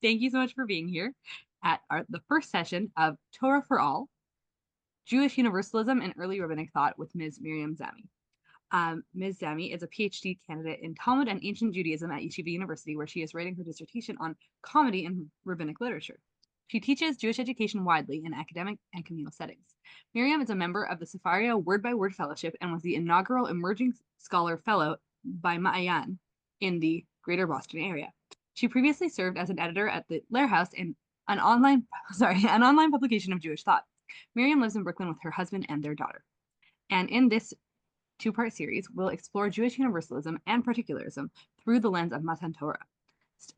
Thank you so much for being here at the first session of Torah for All, Jewish Universalism and Early Rabbinic Thought with Ms. Miriam Zami. Ms. Zami is a PhD candidate in Talmud and Ancient Judaism at Yeshiva University, where she is writing her dissertation on comedy and rabbinic literature. She teaches Jewish education widely in academic and communal settings. Miriam is a member of the Sefaria Word by Word Fellowship and was the inaugural Emerging Scholar Fellow by Ma'ayan in the Greater Boston area. She previously served as an editor at the Lair House and an online publication of Jewish thought. Miriam lives in Brooklyn with her husband and their daughter. And in this two-part series, we'll explore Jewish universalism and particularism through the lens of Matan Torah.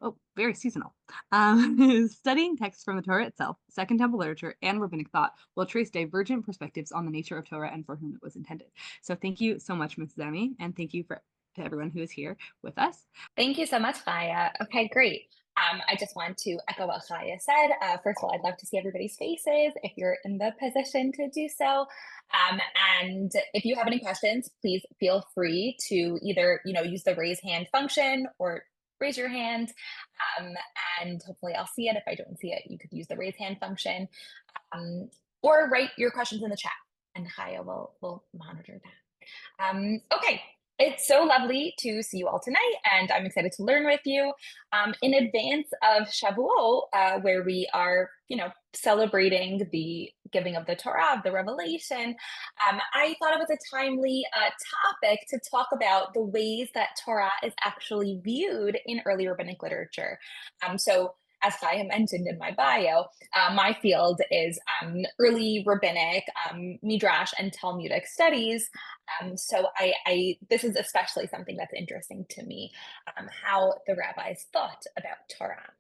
Oh, very seasonal. Studying texts from the Torah itself, Second Temple literature, and rabbinic thought will trace divergent perspectives on the nature of Torah and for whom it was intended. So thank you so much, Ms. Zami, and thank you to everyone who is here with us. Thank you so much, Chaya. Okay, great. I just want to echo what Chaya said. First of all, I'd love to see everybody's faces if you're in the position to do so. And if you have any questions, please feel free to either, use the raise hand function or raise your hand. And hopefully I'll see it. If I don't see it, you could use the raise hand function, or write your questions in the chat and Chaya will monitor that. Okay. It's so lovely to see you all tonight, and I'm excited to learn with you. In advance of Shavuot, where we are, celebrating the giving of the Torah, of the revelation, I thought it was a timely topic to talk about the ways that Torah is actually viewed in early rabbinic literature. So, as I mentioned in my bio, my field is early rabbinic, midrash, and Talmudic studies. So this is especially something that's interesting to me, how the rabbis thought about Torah.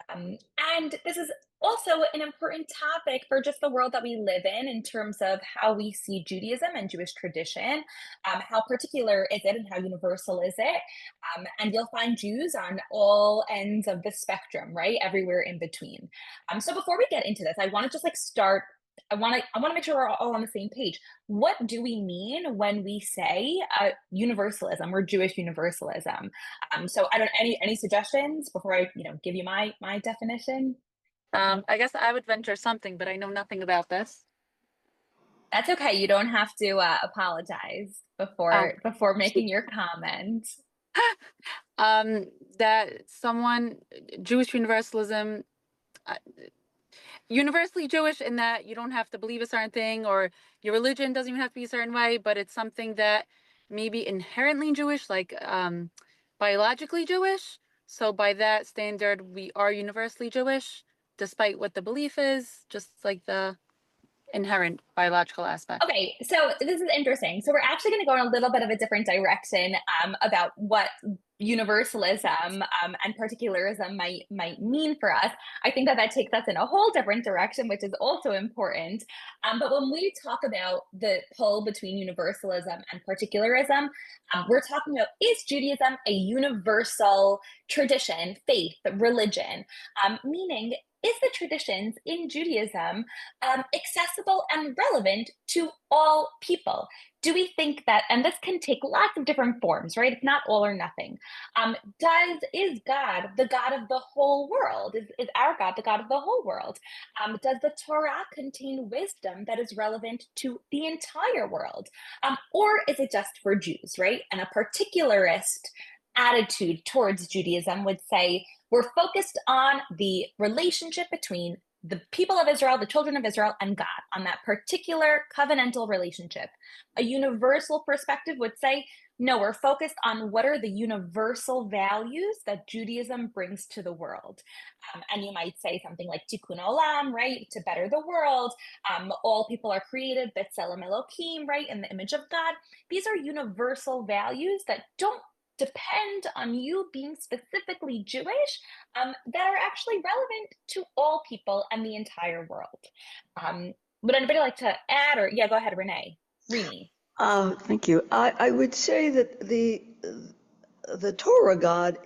And this is also an important topic for just the world that we live in terms of how we see Judaism and Jewish tradition, how particular is it and how universal is it? And you'll find Jews on all ends of the spectrum, right? Everywhere in between. So before we get into this, I want to just start. I want to make sure we're all on the same page. What do we mean when we say universalism or Jewish universalism? So I don't any suggestions before I give you my definition. I guess I would venture something, but I know nothing about this. That's okay. You don't have to apologize before making your comment. That Jewish universalism, universally Jewish in that you don't have to believe a certain thing, or your religion doesn't even have to be a certain way, but it's something that may be inherently Jewish, like biologically Jewish. So by that standard, we are universally Jewish, despite what the belief is, just like the inherent biological aspect. Okay, so this is interesting. So we're actually going to go in a little bit of a different direction about what universalism and particularism might mean for us. I think that takes us in a whole different direction, which is also important. But when we talk about the pull between universalism and particularism, we're talking about, is Judaism a universal tradition, faith, religion? Meaning, is the traditions in Judaism accessible and relevant to all people? Do we think that, and this can take lots of different forms, right? It's not all or nothing. Is God the God of the whole world? Is our God the God of the whole world? Does the Torah contain wisdom that is relevant to the entire world? Or is it just for Jews, right? And a particularist attitude towards Judaism would say, we're focused on the relationship between the people of Israel, the children of Israel, and God, on that particular covenantal relationship. A universal perspective would say, no, we're focused on what are the universal values that Judaism brings to the world. And you might say something like tikkun olam, right, to better the world. All people are created, b'tselem Elokim, right, in the image of God. These are universal values that don't depend on you being specifically Jewish, that are actually relevant to all people and the entire world. Would anybody like to add, or go ahead, Rini. Thank you. I would say that the Torah God,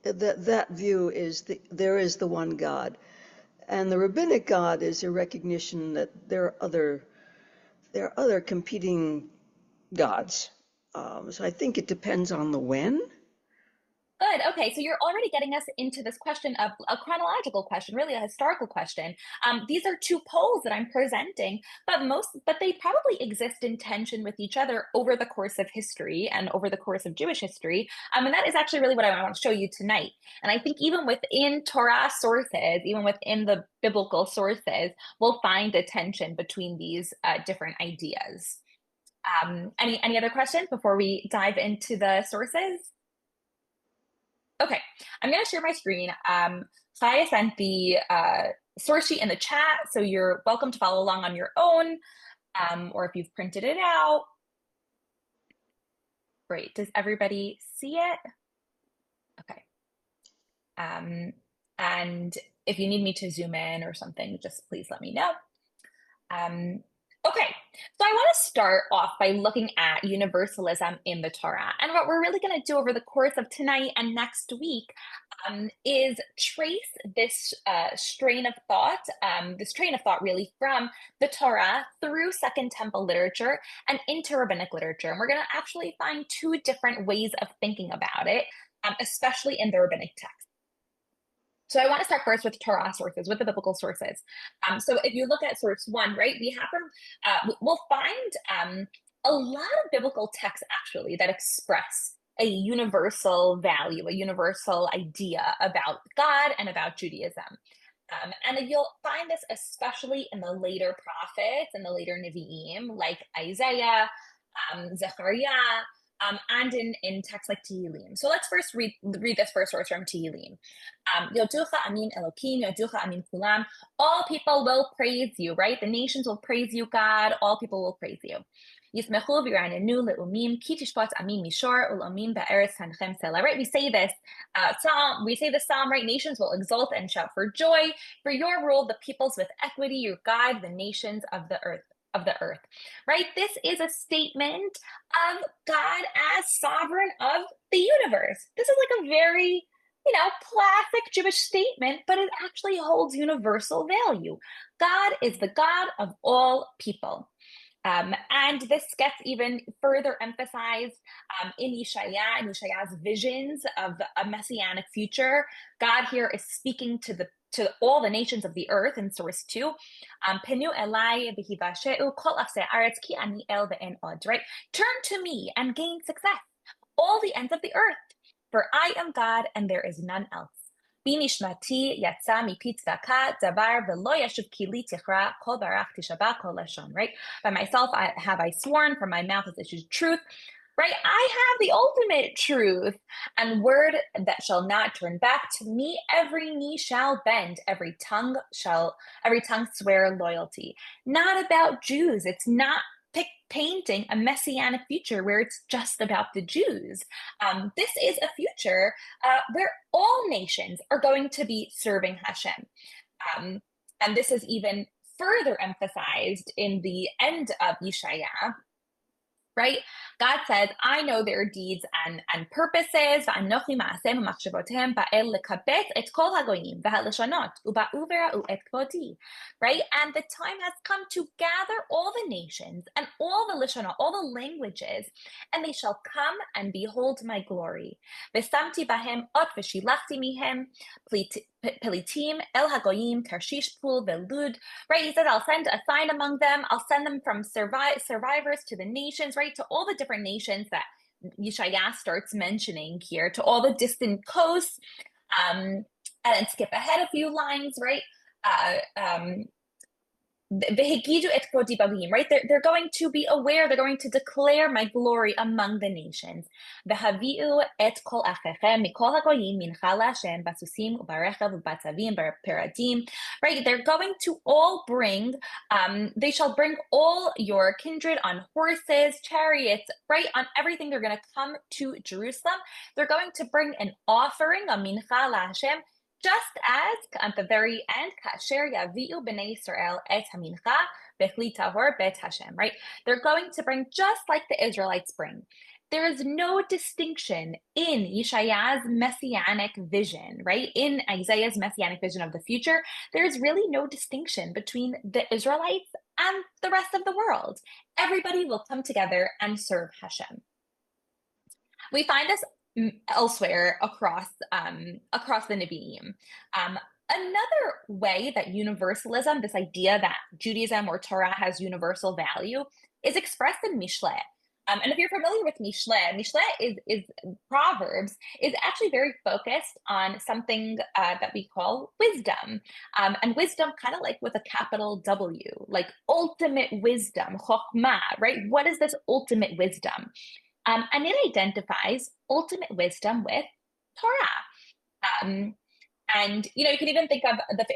that view is there is the one God, and the rabbinic God is a recognition that there are other competing gods. So I think it depends on the when. Good. Okay, so you're already getting us into this question of a chronological question, really a historical question. These are two poles that I'm presenting, but they probably exist in tension with each other over the course of history and over the course of Jewish history. And that is actually really what I want to show you tonight. And I think even within Torah sources, even within the biblical sources, we'll find a tension between these different ideas. Any other questions before we dive into the sources? Okay, I'm going to share my screen. Saya sent the source sheet in the chat, so you're welcome to follow along on your own, or if you've printed it out. Great. Does everybody see it? Okay. And if you need me to zoom in or something, just please let me know. Okay, so I want to start off by looking at universalism in the Torah. And what we're really going to do over the course of tonight and next week is trace this train of thought really from the Torah through Second Temple literature and into Rabbinic literature. And we're going to actually find two different ways of thinking about it, especially in the Rabbinic text. So I want to start first with Torah sources, with the biblical sources. So if you look at source 1, right, we'll find a lot of biblical texts actually that express a universal value, a universal idea about God and about Judaism. And you'll find this especially in the later prophets and the later Nevi'im, like Isaiah, Zechariah, and in texts like Tehillim. So let's first read this first source from Tehillim. Yoducha amin Elokim, Yoducha amin kulam. All people will praise you, right? The nations will praise you, God. All people will praise you. Yismechu v'yiranenu le'umim ki tishpat amin mishor u'lamim ba'eretz hanchem sela. Right? We say this psalm, right? Nations will exult and shout for joy. For your rule, the peoples with equity, you guide the nations of the earth. Right? This is a statement of God as sovereign of the universe. This is like a very, classic Jewish statement, but it actually holds universal value. God is the God of all people. And this gets even further emphasized in Yeshaya's visions of a messianic future. God here is speaking to all the nations of the earth in source 2. Penu elai v'hivasheu kol afsei aretz ki ani el ve'en od, right? Turn to me and gain success, all the ends of the earth, for I am God and there is none else. Binishmati yatsa mipi tzedakah davar v'lo yashuv kili tichra kol barach tishabah kol lashon, right? By myself have I sworn, from my mouth has issued truth. Right? I have the ultimate truth and word that shall not turn back. To me, every knee shall bend, every tongue swear loyalty. Not about Jews. It's not painting a messianic future where it's just about the Jews. This is a future where all nations are going to be serving Hashem. And this is even further emphasized in the end of Yeshaya. Right? God says, I know their deeds and purposes. Right? And the time has come to gather all the nations and all the lishonot, all the languages, and they shall come and behold my glory. V'samti bahem ot v'shilachti mihem pelitim el hagoyim tarshish pul velud. Right? He says, I'll send a sign among them. I'll send them from survivors to the nations, right? To all the different nations that Yeshaya starts mentioning here, to all the distant coasts. And then skip ahead a few lines, right? Right? They're going to be aware, they're going to declare my glory among the nations. Right? They're going to all bring, they shall bring all your kindred on horses, chariots, right? On everything. They're going to come to Jerusalem. They're going to bring an offering, a mincha la Hashem, just as at the very end, kasher yaviu b'nei Yisrael et hamincha bechli tahor bet Hashem, right? They're going to bring just like the Israelites bring. There is no distinction in Yeshaya's messianic vision, right? In Isaiah's messianic vision of the future, there is really no distinction between the Israelites and the rest of the world. Everybody will come together and serve Hashem. We find this elsewhere across the Nevi'im. Another way that universalism, this idea that Judaism or Torah has universal value, is expressed in Mishle. And if you're familiar with Mishle is Proverbs, is actually very focused on something that we call wisdom. And wisdom kind of like with a capital W, like ultimate wisdom, chokhmah, right? What is this ultimate wisdom? And it identifies ultimate wisdom with Torah. And you can even think of I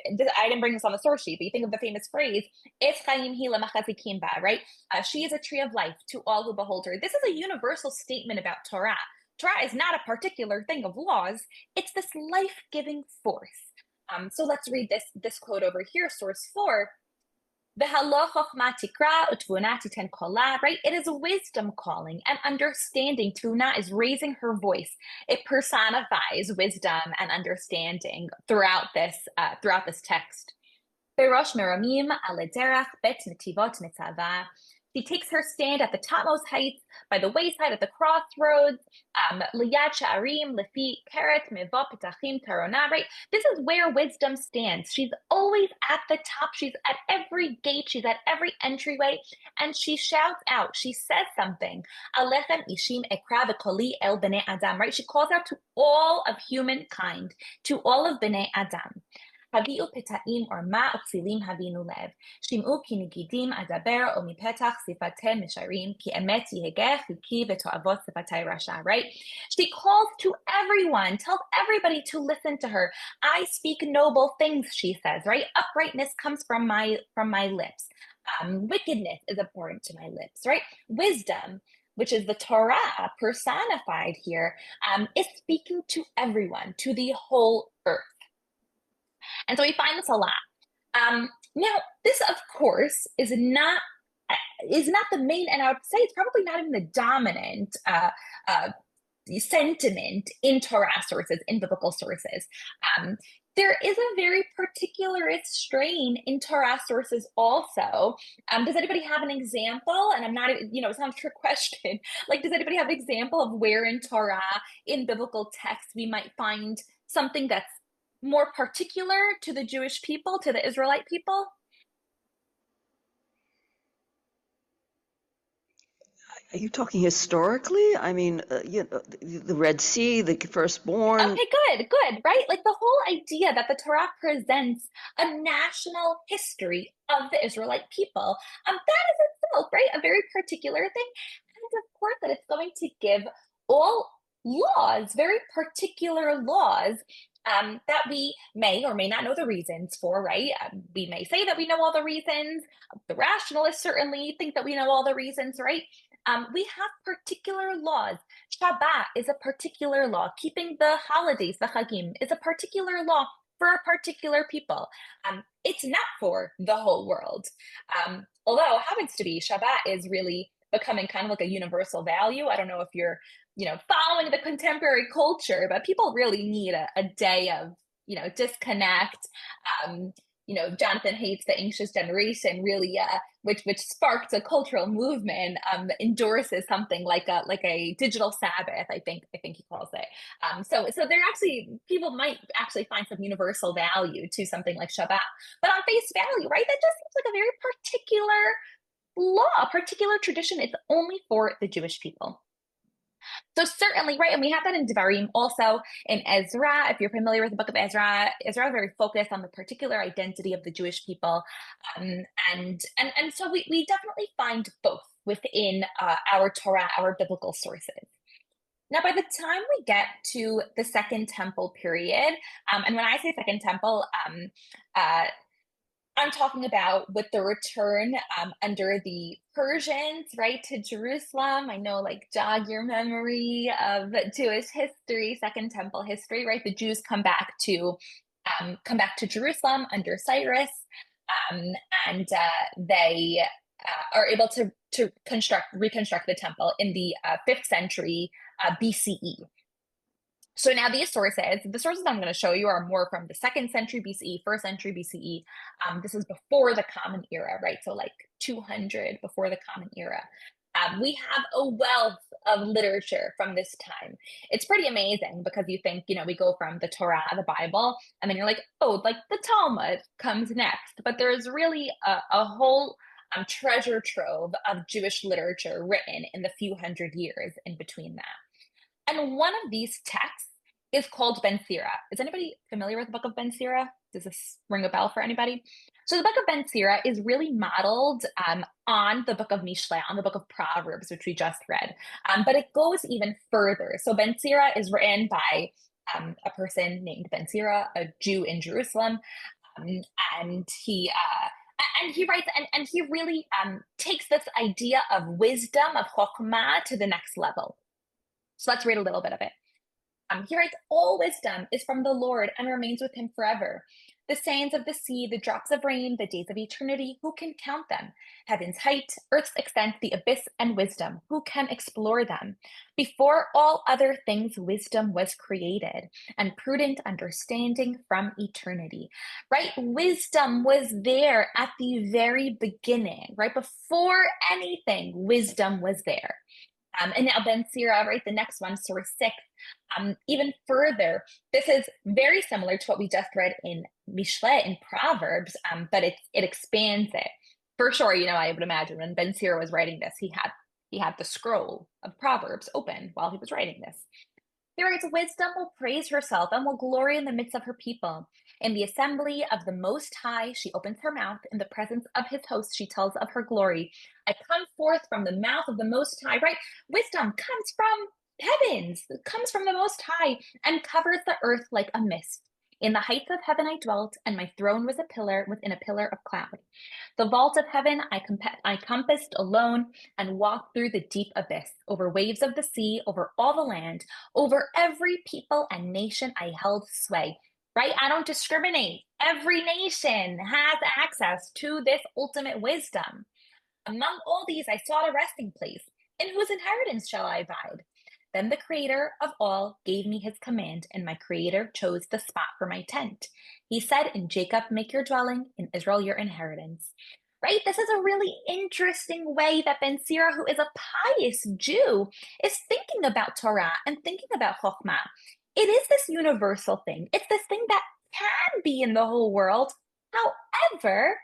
didn't bring this on the source sheet, but you think of the famous phrase, "Es chaim hi lemachazikim ba," right? She is a tree of life to all who behold her. This is a universal statement about Torah. Torah is not a particular thing of laws; it's this life-giving force. So let's read this quote over here, source 4. Right? It is wisdom calling and understanding. Tuna is raising her voice. It personifies wisdom and understanding throughout this text. She takes her stand at the topmost heights, by the wayside at the crossroads. Right? This is where wisdom stands. She's always at the top. She's at every gate. She's at every entryway. And she shouts out. She says something. Alechem ishim ekra v'koli el b'nei Adam. Right? She calls out to all of humankind, to all of b'nei Adam. הביאו פתאים עורמה וכסילים הבינו לב. שמעו כי נגידים אדבר או מפתח שפתי משרים, כי אמת יהגה חיקי ותועבות שפתי רשע, right? She calls to everyone, tells everybody to listen to her. I speak noble things, she says, right? Uprightness comes from my lips. Wickedness is abhorrent to my lips, right? Wisdom, which is the Torah personified here, is speaking to everyone, to the whole earth. And so we find this a lot. Now, this, of course, is not the main, and I would say it's probably not even the dominant sentiment in Torah sources, in biblical sources. There is a very particularist strain in Torah sources also. Does anybody have an example? And I'm not, it's not a trick question. Like, does anybody have an example of where in Torah, in biblical text, we might find something that's more particular to the Jewish people, to the Israelite people? Are you talking historically? I mean, the Red Sea, the firstborn. Okay, good, right? Like the whole idea that the Torah presents a national history of the Israelite people. That is itself, right? A very particular thing. And of course that it's going to give all laws, very particular laws, that we may or may not know the reasons for, right? We may say that we know all the reasons. The rationalists certainly think that we know all the reasons, right? We have particular laws. Shabbat is a particular law. Keeping the holidays, the Chagim, is a particular law for a particular people. It's not for the whole world. Although it happens to be, Shabbat is really becoming kind of like a universal value. I don't know if you're following the contemporary culture, but people really need a day of, disconnect. Jonathan Haidt's The Anxious Generation really, which sparked a cultural movement, endorses something like a digital Sabbath, I think he calls it. So there people might actually find some universal value to something like Shabbat, but on face value, right? That just seems like a very particular law, a particular tradition. It's only for the Jewish people. So certainly, right, and we have that in Devarim, also in Ezra. If you're familiar with the book of Ezra is very focused on the particular identity of the Jewish people, and so we definitely find both within our Torah, our biblical sources. Now, by the time we get to the Second Temple period, and when I say Second Temple, I'm talking about with the return under the Persians, right, to Jerusalem. I know, jog your memory of Jewish history, Second Temple history, right? The Jews come back to Jerusalem under Cyrus, and they are able to reconstruct the temple in the 5th century BCE. So now the sources I'm going to show you are more from the 2nd century BCE, 1st century BCE. This is before the Common Era, right? So 200 before the Common Era. We have a wealth of literature from this time. It's pretty amazing because you think, we go from the Torah, the Bible, and then you're like, oh, like the Talmud comes next. But there's really a whole treasure trove of Jewish literature written in the few hundred years in between that. And one of these texts is called Ben Sira. Is anybody familiar with the book of Ben Sira? Does this ring a bell for anybody? So the book of Ben Sira is really modeled on the book of Mishle, on the book of Proverbs, which we just read. But it goes even further. So Ben Sira is written by a person named Ben Sira, a Jew in Jerusalem. And he writes, and he really takes this idea of wisdom, of chokhmah, to the next level. So let's read a little bit of it. He writes, all wisdom is from the Lord and remains with him forever. The sands of the sea, the drops of rain, the days of eternity, who can count them? Heaven's height, earth's extent, the abyss and wisdom, who can explore them? Before all other things, wisdom was created, and prudent understanding from eternity, right? Wisdom was there at the very beginning, right? Before anything, wisdom was there. And now Ben Sira, right, the next one, source 6, even further, this is very similar to what we just read in Mishle, in Proverbs, but it expands it. For sure, I would imagine when Ben Sira was writing this, he had the scroll of Proverbs open while he was writing this. He writes, wisdom will praise herself and will glory in the midst of her people. In the assembly of the Most High, she opens her mouth. In the presence of his hosts, she tells of her glory. I come forth from the mouth of the Most High, right? Wisdom comes from heavens, it comes from the Most High and covers the earth like a mist. In the heights of heaven I dwelt, and my throne was a pillar within a pillar of cloud. The vault of heaven I compassed alone and walked through the deep abyss, over waves of the sea, over all the land, over every people and nation I held sway. Right? I don't discriminate. Every nation has access to this ultimate wisdom. Among all these, I sought a resting place. In whose inheritance shall I abide? Then the Creator of all gave me his command, and my Creator chose the spot for my tent. He said, in Jacob, make your dwelling, in Israel, your inheritance. Right? This is a really interesting way that Ben Sira, who is a pious Jew, is thinking about Torah and thinking about Chokhmah. It is this universal thing. It's this thing that can be in the whole world. However,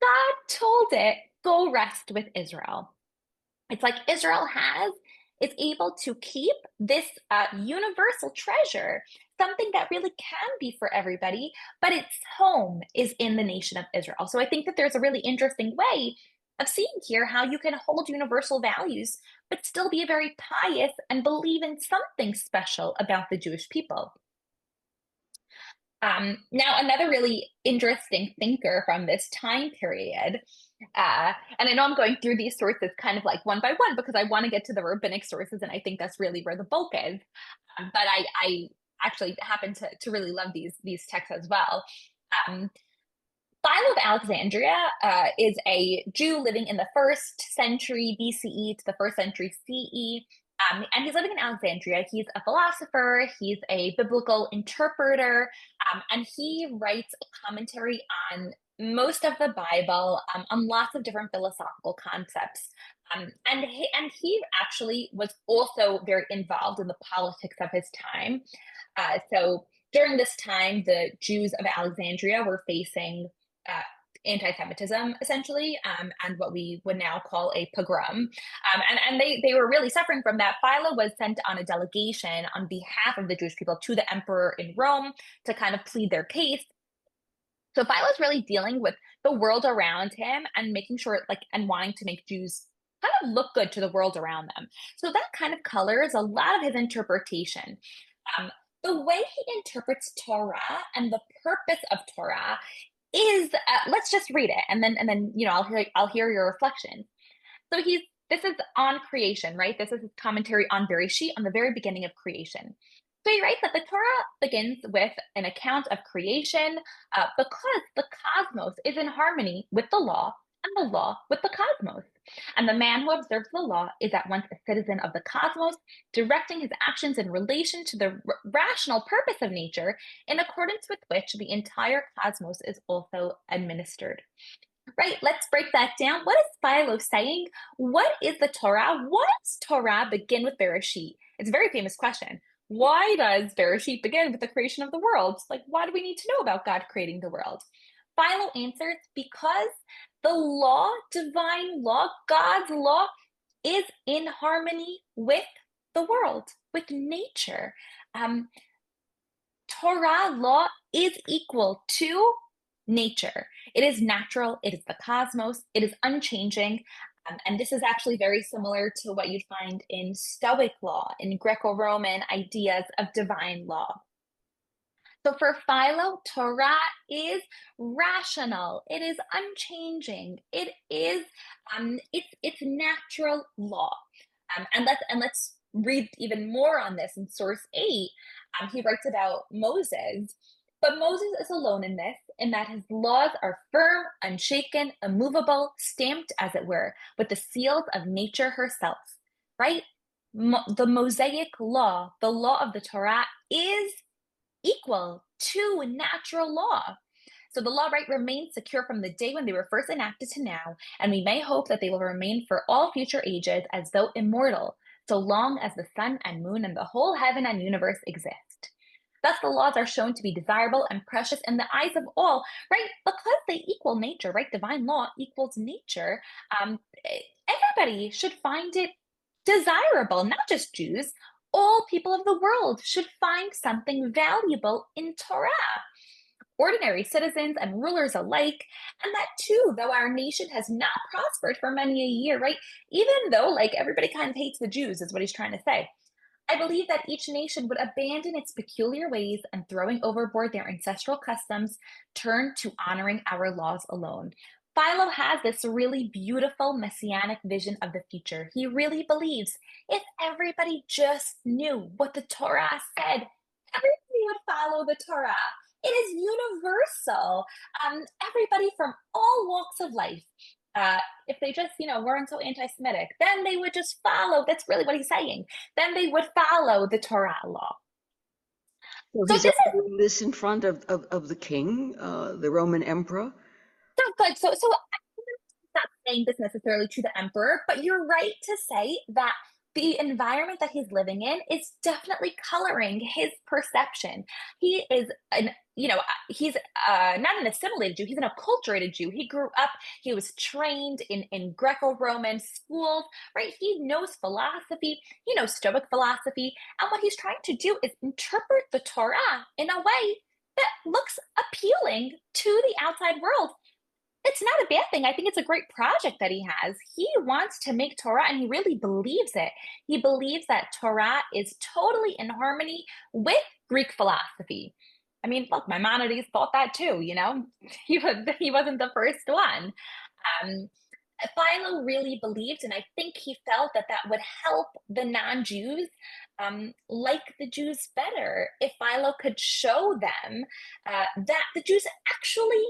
God told it, go rest with Israel. It's like Israel is able to keep this universal treasure, something that really can be for everybody, but its home is in the nation of Israel. So I think that there's a really interesting way of seeing here how you can hold universal values, but still be very pious and believe in something special about the Jewish people. Now, another really interesting thinker from this time period, and I know I'm going through these sources kind of like one by one because I want to get to the rabbinic sources, and I think that's really where the bulk is. But I actually happen to really love these texts as well. Philo of Alexandria is a Jew living in the 1st century BCE to the 1st century CE. And he's living in Alexandria. He's a philosopher, he's a biblical interpreter, and he writes a commentary on most of the Bible, on lots of different philosophical concepts. And he actually was also very involved in the politics of his time. So during this time, the Jews of Alexandria were facing anti-Semitism, essentially, and what we would now call a pogrom. And they were really suffering from that. Philo was sent on a delegation on behalf of the Jewish people to the emperor in Rome to kind of plead their case. So Philo's really dealing with the world around him and making sure, and wanting to make Jews kind of look good to the world around them. So that kind of colors a lot of his interpretation. The way he interprets Torah and the purpose of Torah is, let's just read it, and then I'll hear your reflections. So this is on creation, right? This is his commentary on Bereshit, on the very beginning of creation. So he writes that the Torah begins with an account of creation because the cosmos is in harmony with the law and the law with the cosmos. And the man who observes the law is at once a citizen of the cosmos, directing his actions in relation to the rational purpose of nature, in accordance with which the entire cosmos is also administered. Right, let's break that down. What is Philo saying? What is the Torah? Why does Torah begin with Bereshit? It's a very famous question. Why does Bereshit begin with the creation of the world? Like, why do we need to know about God creating the world? Philo answers, because the law, divine law, God's law, is in harmony with the world, with nature. Torah law is equal to nature. It is natural, it is the cosmos, it is unchanging. And this is actually very similar to what you'd find in Stoic law, in Greco Roman ideas of divine law. So for Philo, Torah is rational. It is unchanging. It is it's natural law. And let's read even more on this in source 8. He writes about Moses, but Moses is alone in that his laws are firm, unshaken, immovable, stamped, as it were, with the seals of nature herself. Right? The Mosaic law, the law of the Torah, is equal to natural law. So the law, right, remains secure from the day when they were first enacted to now, and we may hope that they will remain for all future ages as though immortal, so long as the sun and moon and the whole heaven and universe exist. Thus the laws are shown to be desirable and precious in the eyes of all, right? Because they equal nature, right? Divine law equals nature. Everybody should find it desirable, not just Jews. All people of the world should find something valuable in Torah. Ordinary citizens and rulers alike, and that too, though our nation has not prospered for many a year, right? Even though, like, everybody kind of hates the Jews, is what he's trying to say. I believe that each nation would abandon its peculiar ways and, throwing overboard their ancestral customs, turn to honoring our laws alone. Philo has this really beautiful messianic vision of the future. He really believes if everybody just knew what the Torah said, everybody would follow the Torah. It is universal. Everybody from all walks of life, if they just, weren't so anti-Semitic, then they would just follow. That's really what he's saying. Then they would follow the Torah law. So So he's this is arguing this in front of the king, the Roman emperor. so good. So I'm not saying this necessarily to the emperor, but you're right to say that the environment that he's living in is definitely coloring his perception. He is he's not an assimilated Jew, he's an acculturated Jew. He grew up, he was trained in Greco-Roman schools, right? He knows philosophy, he knows Stoic philosophy, and what he's trying to do is interpret the Torah in a way that looks appealing to the outside world. It's not a bad thing. I think it's a great project that he has. He wants to make Torah, and he really believes it. He believes that Torah is totally in harmony with Greek philosophy. I mean, look, Maimonides thought that too, he wasn't the first one. Philo really believed, and I think he felt that that would help the non-Jews like the Jews better if Philo could show them that the Jews actually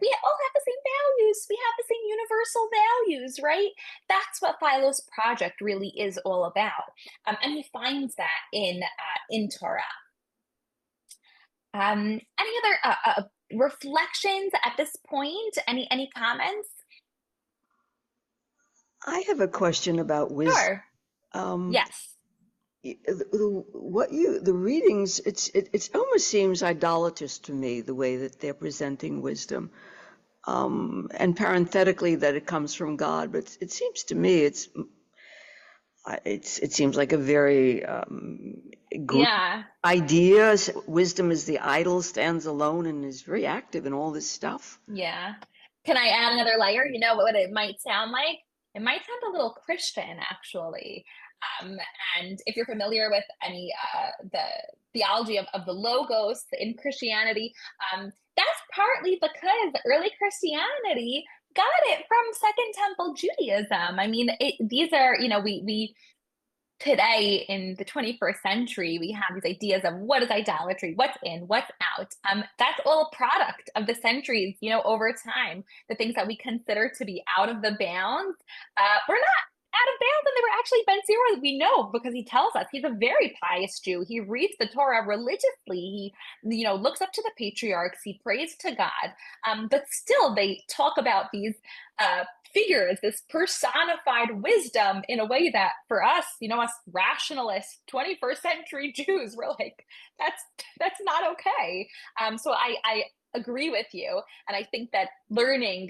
we all have the same values, we have the same universal values, right? That's what Philo's project really is all about, and he finds that in Torah. Any other reflections at this point? Any comments? I have a question about wisdom. Sure. Yes. The readings, it almost seems idolatrous to me, the way that they're presenting wisdom, and parenthetically that it comes from God. But it seems to me it seems like a very Greek idea. Wisdom is the idol, stands alone, and is very active in all this stuff. Yeah. Can I add another layer? You know what it might sound like? It might sound a little Christian, actually. And if you're familiar with any the theology of the Logos in Christianity, that's partly because early Christianity got it from Second Temple Judaism. I mean, these are, we today in the 21st century, we have these ideas of what is idolatry, what's in, what's out. That's all a product of the centuries, over time. The things that we consider to be out of the bounds, we're not out of bounds, and they were actually Ben Sira. We know because he tells us he's a very pious Jew. He reads the Torah religiously. He, looks up to the patriarchs. He prays to God. But still, they talk about these figures, this personified wisdom, in a way that for us, us rationalist 21st century Jews, we're like, that's not okay. So I agree with you, and I think that learning,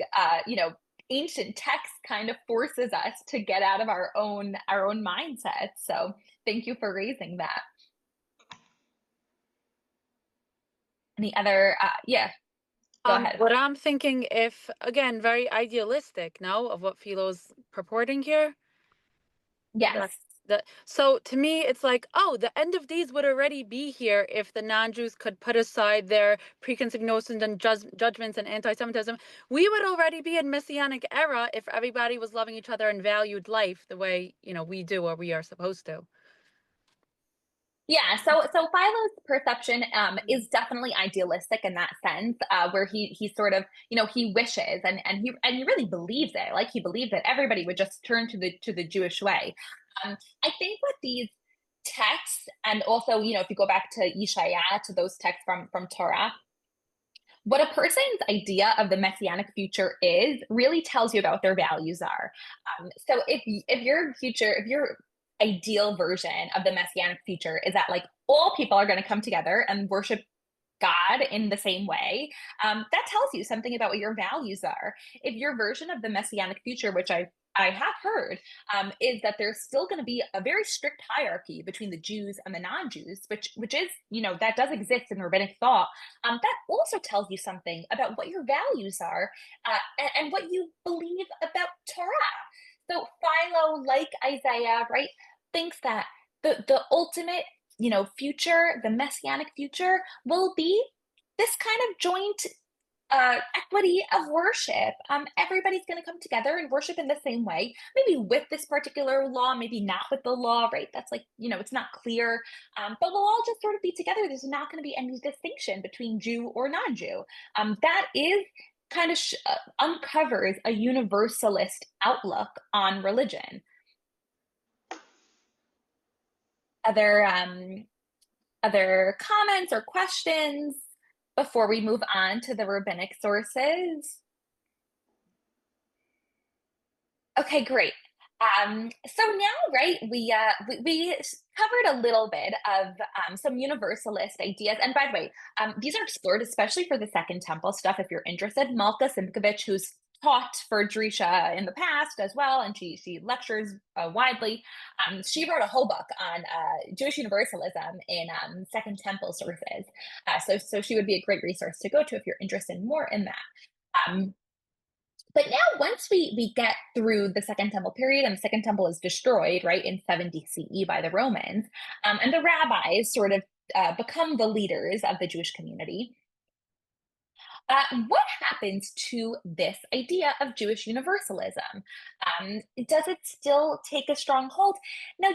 ancient texts kind of forces us to get out of our own mindset. So thank you for raising that. Any other go ahead. What I'm thinking, if again, very idealistic now of what Philo's purporting here. Yes. So to me, it's like, oh, the end of these would already be here if the non-Jews could put aside their preconceived notions and judgments and anti-Semitism. We would already be in Messianic era if everybody was loving each other and valued life the way, we do or we are supposed to. Yeah, so Philo's perception is definitely idealistic in that sense, where he sort of, he wishes and he really believes it. Like, he believed that everybody would just turn to the Jewish way. I think with these texts, and also, if you go back to Yeshaya, to those texts from Torah, what a person's idea of the messianic future is really tells you about what their values are. So if your ideal version of the messianic future is that, like, all people are going to come together and worship God in the same way, that tells you something about what your values are. If your version of the messianic future, which I have heard, is that there's still going to be a very strict hierarchy between the Jews and the non-Jews, which is, that does exist in rabbinic thought, that also tells you something about what your values are, and what you believe about Torah. So Philo, like Isaiah, right, thinks that the ultimate, future, the messianic future, will be this kind of joint equity of worship. Everybody's going to come together and worship in the same way, maybe with this particular law, maybe not with the law, right? That's like, it's not clear, but we'll all just sort of be together. There's not going to be any distinction between Jew or non-Jew. That is kind of uncovers a universalist outlook on religion. Other comments or questions before we move on to the rabbinic sources? Okay, great. So now, right, we covered a little bit of some universalist ideas. And by the way, these are explored especially for the Second Temple stuff. If you're interested, Malka Simkovich, who's taught for Drisha in the past as well, and she lectures widely. She wrote a whole book on Jewish Universalism in Second Temple sources. So she would be a great resource to go to if you're interested more in that. But now, once we get through the Second Temple period, and the Second Temple is destroyed, right, in 70 CE by the Romans, and the rabbis sort of become the leaders of the Jewish community, what happens to this idea of Jewish universalism? Does it still take a strong hold? Now,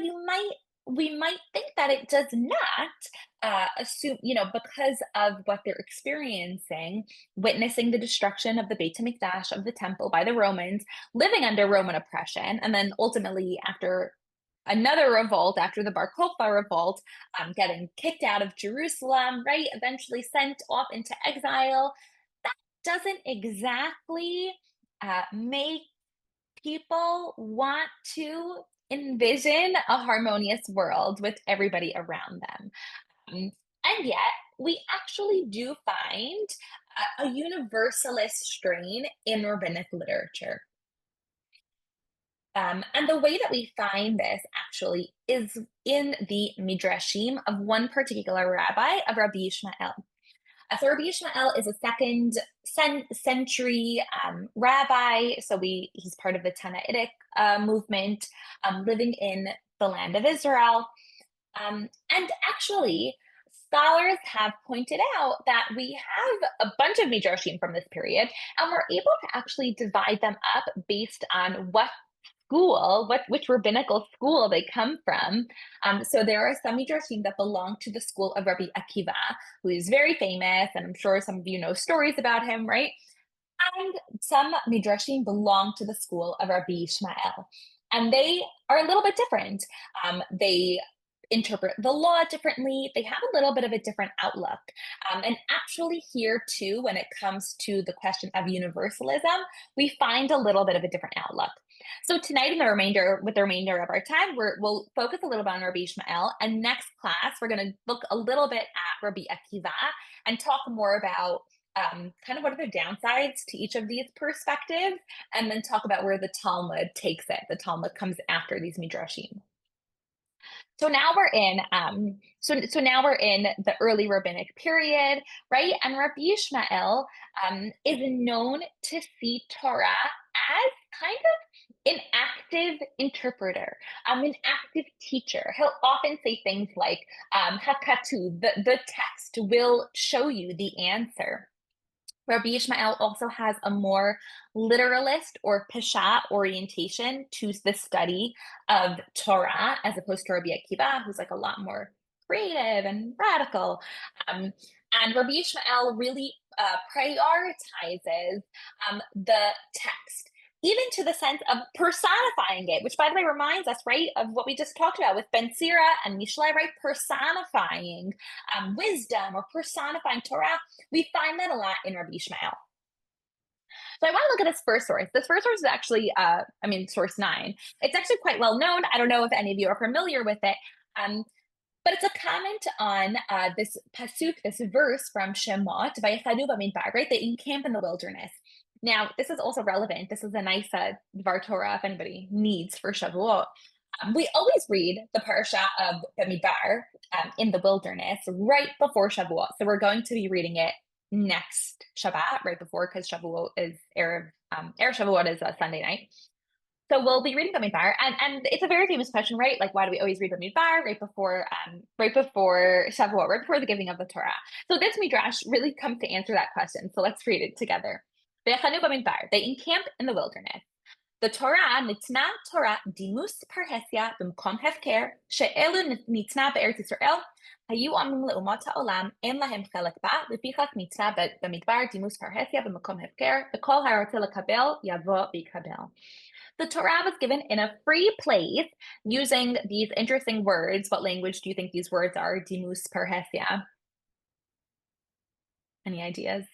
we might think that it does not, assume, because of what they're experiencing, witnessing the destruction of the Beit HaMikdash, of the temple, by the Romans, living under Roman oppression, and then ultimately after another revolt, after the Bar Kokhba revolt, getting kicked out of Jerusalem, right, eventually sent off into exile. That doesn't exactly make people want to envision a harmonious world with everybody around them. And yet, we actually do find a universalist strain in rabbinic literature. And the way that we find this actually is in the midrashim of one particular rabbi, of Rabbi Yishmael. So Rabbi Yishmael is a second century rabbi. So he's part of the Tanaitic movement, living in the land of Israel. And actually, scholars have pointed out that we have a bunch of midrashim from this period, and we're able to actually divide them up based on which rabbinical school they come from. So there are some midrashim that belong to the school of Rabbi Akiva, who is very famous, and I'm sure some of you know stories about him, right? And some midrashim belong to the school of Rabbi Yishmael. And they are a little bit different. They interpret the law differently. They have a little bit of a different outlook. And actually here too, when it comes to the question of universalism, we find a little bit of a different outlook. So tonight with the remainder of our time, we'll focus a little bit on Rabbi Ishmael. And next class, we're going to look a little bit at Rabbi Akiva and talk more about kind of what are the downsides to each of these perspectives, and then talk about where the Talmud takes it. The Talmud comes after these midrashim. So now we're in so now we're in the early rabbinic period, right? And Rabbi Ishmael is known to see Torah as kind of an active interpreter, an active teacher. He'll often say things like hakatu, the text will show you the answer. Rabbi Ishmael also has a more literalist or peshat orientation to the study of Torah, as opposed to Rabbi Akiva, who's like a lot more creative and radical. And Rabbi Ishmael really prioritizes the text, even to the sense of personifying it, which by the way reminds us, right, of what we just talked about with Ben Sira and Mishlei, right, personifying wisdom or personifying Torah. We find that a lot in Rabbi Ishmael. So I want to look at this first source. This first source is actually, source 9. It's actually quite well known. I don't know if any of you are familiar with it, but it's a comment on this pasuk, this verse from Shemot, Vayechadu b'midbar, right? They encamp in the wilderness. Now, this is also relevant. This is a nice Dvar Torah if anybody needs for Shavuot. We always read the parasha of Bamidbar in the wilderness right before Shavuot. So we're going to be reading it next Shabbat, right before, because Shavuot is Erev Shavuot is a Sunday night. So we'll be reading Bamidbar, and it's a very famous question, right? Like, why do we always read Bamidbar right before Shavuot, right before the giving of the Torah? So this midrash really comes to answer that question. So let's read it together. They encamp in the wilderness. The Torah nitna Torah dimus parhesia b'mkom hefker she'elu nitna be'eretz Yisrael hayu amim le'umat ha'olam en lahem chelek ba lefichach nitna b'midbar dimus parhesia b'mkom hefker v'kol harotze lekabel yavo b'kabel. The Torah was given in a free place using these interesting words. What language do you think these words are? Dimus parhesia. Any ideas?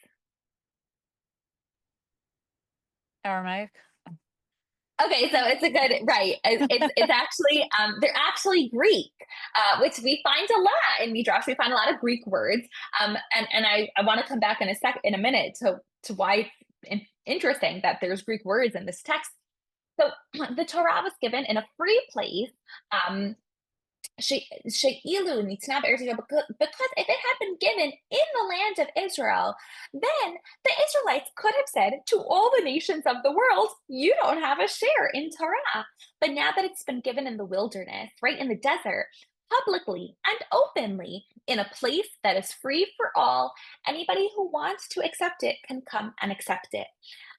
Aramaic. Okay, so it's a good, right. It's actually, they're actually Greek, which we find a lot in Midrash. We find a lot of Greek words. And I want to come back in a minute to why it's interesting that there's Greek words in this text. So the Torah was given in a free place, because if it had been given in the land of Israel, then the Israelites could have said to all the nations of the world, you don't have a share in Torah. But now that it's been given in the wilderness, right in the desert, publicly and openly, in a place that is free for all, anybody who wants to accept it can come and accept it.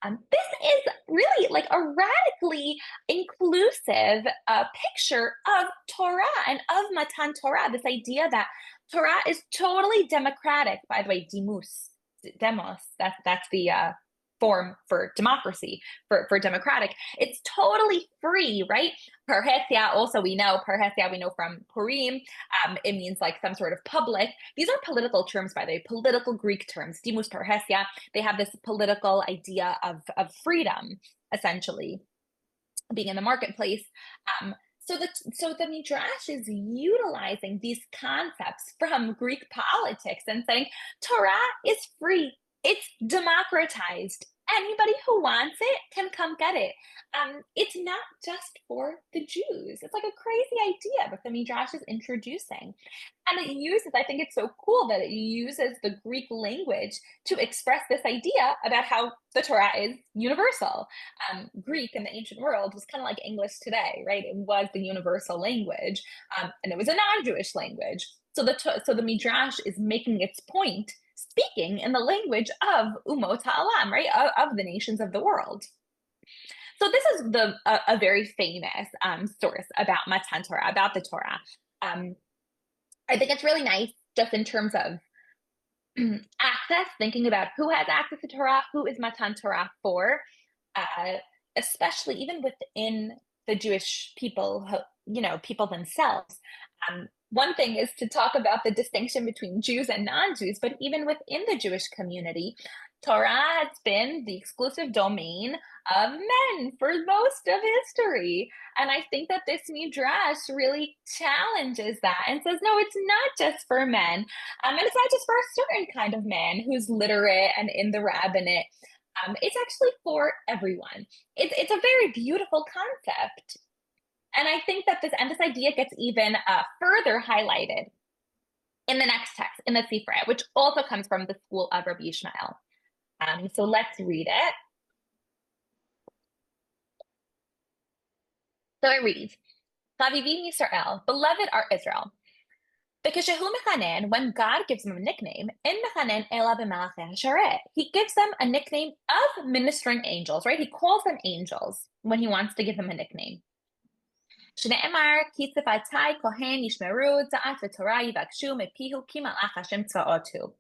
This is really like a radically inclusive picture of Torah and of Matan Torah, this idea that Torah is totally democratic. By the way, demos, that's the form for democracy, for democratic. It's totally free, right? Parhesia, also we know from Purim, it means like some sort of public. These are political terms, by the way, political Greek terms. Dimus parhesia, they have this political idea of freedom, essentially, being in the marketplace. So the Midrash is utilizing these concepts from Greek politics and saying Torah is free. It's democratized. Anybody who wants it can come get it. It's not just for the Jews. It's like a crazy idea that the Midrash is introducing. And it uses, I think it's so cool that it uses the Greek language to express this idea about how the Torah is universal. Greek in the ancient world was kind of like English today, right? It was the universal language, and it was a non-Jewish language. So the Midrash is making its point, speaking in the language of Umot Ha'alam, right? Of the nations of the world. So this is a very famous source about Matan Torah, about the Torah. I think it's really nice just in terms of access, thinking about who has access to Torah, who is Matan Torah for, especially even within the Jewish people, people themselves. One thing is to talk about the distinction between Jews and non-Jews, but even within the Jewish community, Torah has been the exclusive domain of men for most of history. And I think that this midrash really challenges that and says, no, it's not just for men. And it's not just for a certain kind of man who's literate and in the rabbinate. It's actually for everyone. It's a very beautiful concept. And I think that this idea gets even further highlighted in the next text, in the Sifra, which also comes from the school of Rabbi Ishmael. So let's read it. So it reads, Chavivim Yisrael, beloved are Israel. Bekeshehu mechanen, when God gives them a nickname, in mechanen ela b'malachei hasharet, he gives them a nickname of ministering angels, right? He calls them angels when he wants to give them a nickname. Shne'emar ki tzifatai kohen yishmeru za'at v'torah yivakshu mepihu ki malach Hashem tzva'otu.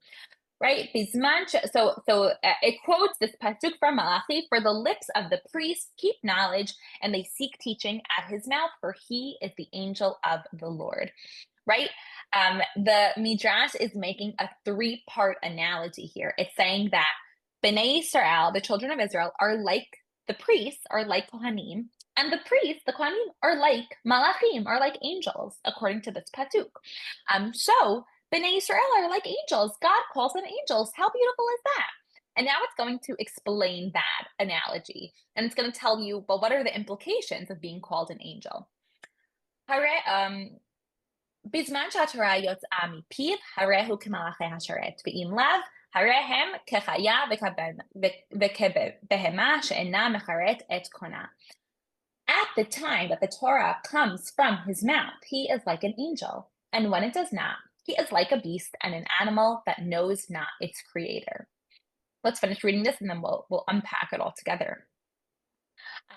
Right? So it quotes this pasuk from Malachi, for the lips of the priests keep knowledge and they seek teaching at his mouth, for he is the angel of the Lord. Right? The Midrash is making a three-part analogy here. It's saying that Bnei Yisrael, the children of Israel, are like the priests, are like Kohanim, and the priests, the Kohanim, are like Malachim, are like angels, according to this pasuk. So Bnei Yisrael are like angels. God calls them angels. How beautiful is that? And now it's going to explain that analogy. And it's going to tell you, well, what are the implications of being called an angel? בזמן שהתורה יוצאה מפיו, הרי הוא כמלאכי השרת, ואם לאו, הרי הם כחיה וכבהמה שאינה מחרת את קונה. At the time that the Torah comes from his mouth, he is like an angel, and when it does not, he is like a beast and an animal that knows not its creator. Let's finish reading this and then we'll unpack it all together.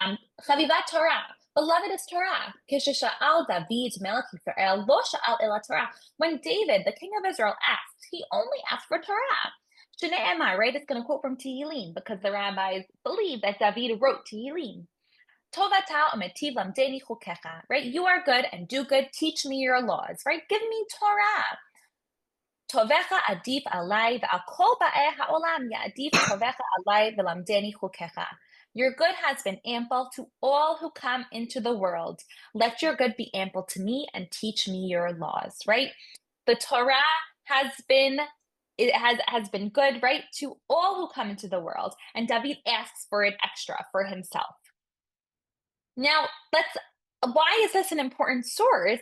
Chavivat Torah. Beloved is Torah. Keshesha'al David melech Yisrael lo sha'al ela Torah. When David, the king of Israel, asked, he only asked for Torah. Shne'emar, right? It's going to quote from Tehillim because the rabbis believe that David wrote Tehillim. Tovata umetiv lamdeni chukecha, right? You are good and do good. Teach me your laws, right? Give me Torah. Tovecha adif alai v'al kol ba'eh ha'olam ya'adif tovecha alai v'lamdeni chukecha. Your good has been ample to all who come into the world. Let your good be ample to me and teach me your laws, right? The Torah has been good, right, to all who come into the world. And David asks for it extra for himself. Now, why is this an important source?